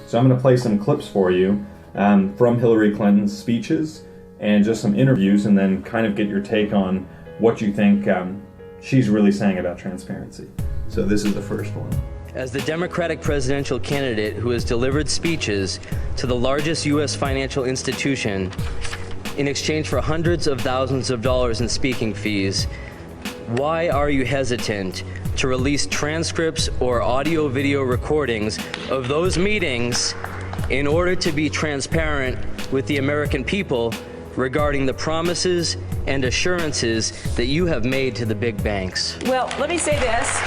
So I'm going to play some clips for you from Hillary Clinton's speeches and just some interviews, and then kind of get your take on what you think she's really saying about transparency. So this is the first one. As the Democratic presidential candidate who has delivered speeches to the largest U.S. financial institution in exchange for hundreds of thousands of dollars in speaking fees, why are you hesitant to release transcripts or audio-video recordings of those meetings in order to be transparent with the American people regarding the promises and assurances that you have made to the big banks? Well, let me say this.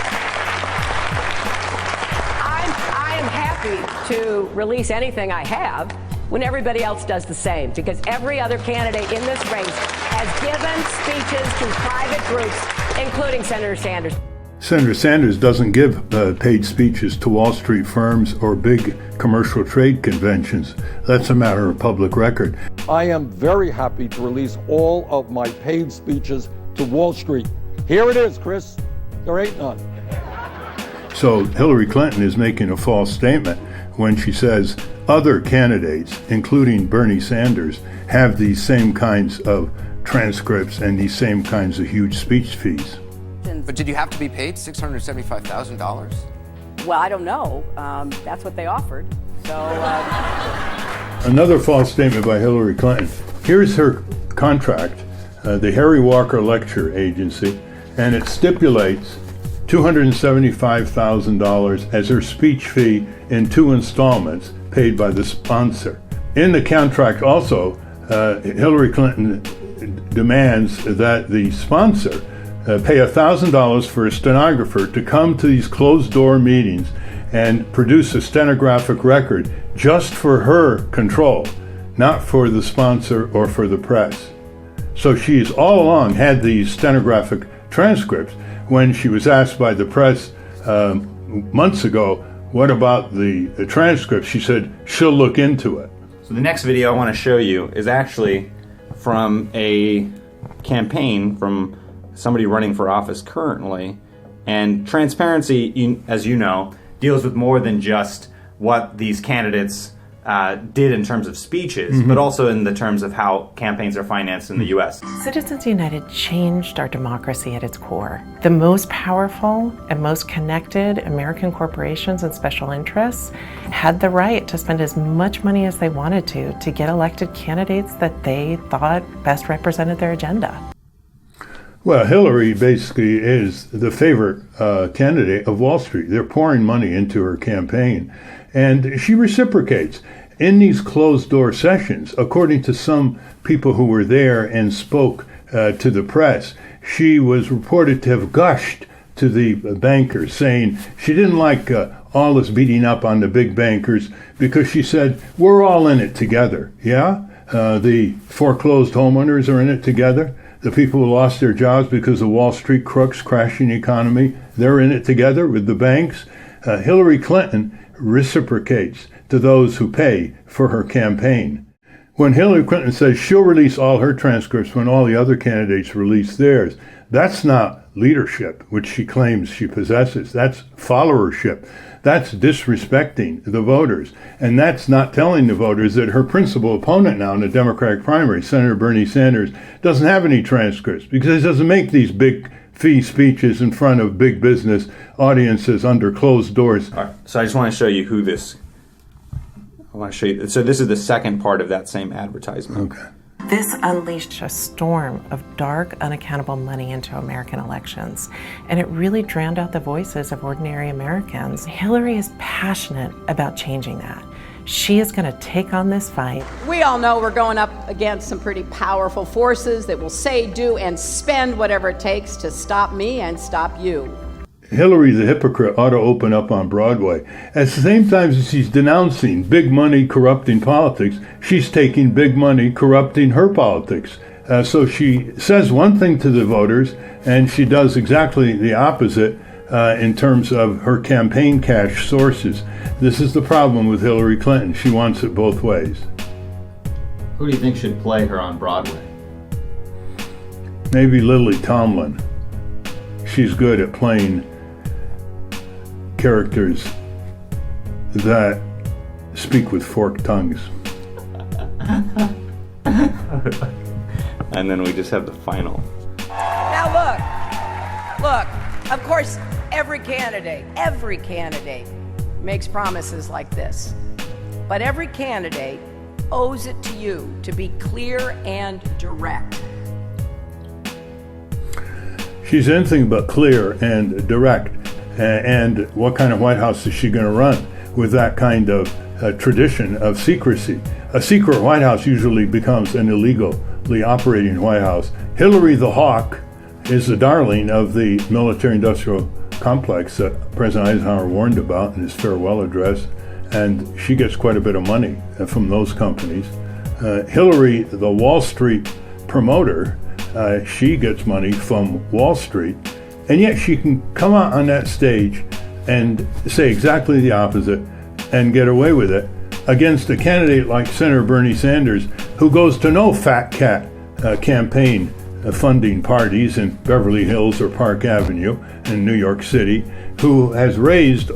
I am happy to release anything I have when everybody else does the same, because every other candidate in this race has given speeches to private groups, including Senator Sanders. Senator Sanders doesn't give paid speeches to Wall Street firms or big commercial trade conventions. That's a matter of public record. I am very happy to release all of my paid speeches to Wall Street. Here it is, Chris. There ain't none. So Hillary Clinton is making a false statement when she says other candidates, including Bernie Sanders, have these same kinds of transcripts and these same kinds of huge speech fees. But did you have to be paid $675,000? Well, I don't know. That's what they offered. So. Another false statement by Hillary Clinton. Here's her contract, the Harry Walker Lecture Agency, and it stipulates $275,000 as her speech fee in 2 installments paid by the sponsor. In the contract also, Hillary Clinton demands that the sponsor pay $1,000 for a stenographer to come to these closed-door meetings and produce a stenographic record just for her control, not for the sponsor or for the press. So she's all along had these stenographic transcripts. When she was asked by the press months ago, what about the transcripts, she said she'll look into it. So the next video I want to show you is actually from a campaign from somebody running for office currently. And transparency, as you know, deals with more than just what these candidates did in terms of speeches, but also in the terms of how campaigns are financed in the U.S. Citizens United changed our democracy at its core. The most powerful and most connected American corporations and special interests had the right to spend as much money as they wanted to get elected candidates that they thought best represented their agenda. Well, Hillary basically is the favorite candidate of Wall Street. They're pouring money into her campaign, and she reciprocates. In these closed-door sessions, according to some people who were there and spoke to the press, she was reported to have gushed to the bankers, saying she didn't like all this beating up on the big bankers because she said, we're all in it together. Yeah? The foreclosed homeowners are in it together. The people who lost their jobs because of Wall Street crooks crashing the economy, they're in it together with the banks. Hillary Clinton reciprocates to those who pay for her campaign. When Hillary Clinton says she'll release all her transcripts when all the other candidates release theirs, that's not leadership, which she claims she possesses. That's followership. That's disrespecting the voters. And that's not telling the voters that her principal opponent now in the Democratic primary, Senator Bernie Sanders, doesn't have any transcripts because he doesn't make these big fee speeches in front of big business audiences under closed doors. All right, so I just want to show you who this, I want to show you. So this is the second part of that same advertisement. Okay. This unleashed a storm of dark, unaccountable money into American elections, and it really drowned out the voices of ordinary Americans. Hillary is passionate about changing that. She is going to take on this fight. We all know we're going up against some pretty powerful forces that will say, do, and spend whatever it takes to stop me and stop you. Hillary the hypocrite ought to open up on Broadway. At the same time as she's denouncing big money corrupting politics, she's taking big money corrupting her politics. So she says one thing to the voters, and she does exactly the opposite in terms of her campaign cash sources. This is the problem with Hillary Clinton. She wants it both ways. Who do you think should play her on Broadway? Maybe Lily Tomlin. She's good at playing characters that speak with forked tongues. And then we just have the final. Now look, of course, every candidate makes promises like this. But every candidate owes it to you to be clear and direct. She's anything but clear and direct. And what kind of White House is she going to run with that kind of tradition of secrecy? A secret White House usually becomes an illegally operating White House. Hillary the Hawk is the darling of the military-industrial complex that President Eisenhower warned about in his farewell address, and she gets quite a bit of money from those companies. Hillary, the Wall Street promoter, she gets money from Wall Street, and yet she can come out on that stage and say exactly the opposite and get away with it against a candidate like Senator Bernie Sanders, who goes to no fat cat campaign funding parties in Beverly Hills or Park Avenue in New York City, who has raised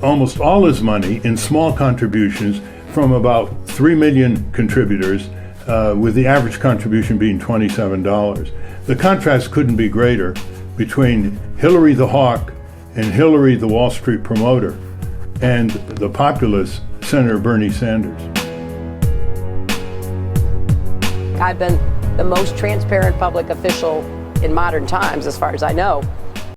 almost all his money in small contributions from about 3 million contributors, with the average contribution being $27. The contrast couldn't be greater between Hillary the Hawk and Hillary the Wall Street promoter and the populist Senator Bernie Sanders. I've been the most transparent public official in modern times, as far as I know.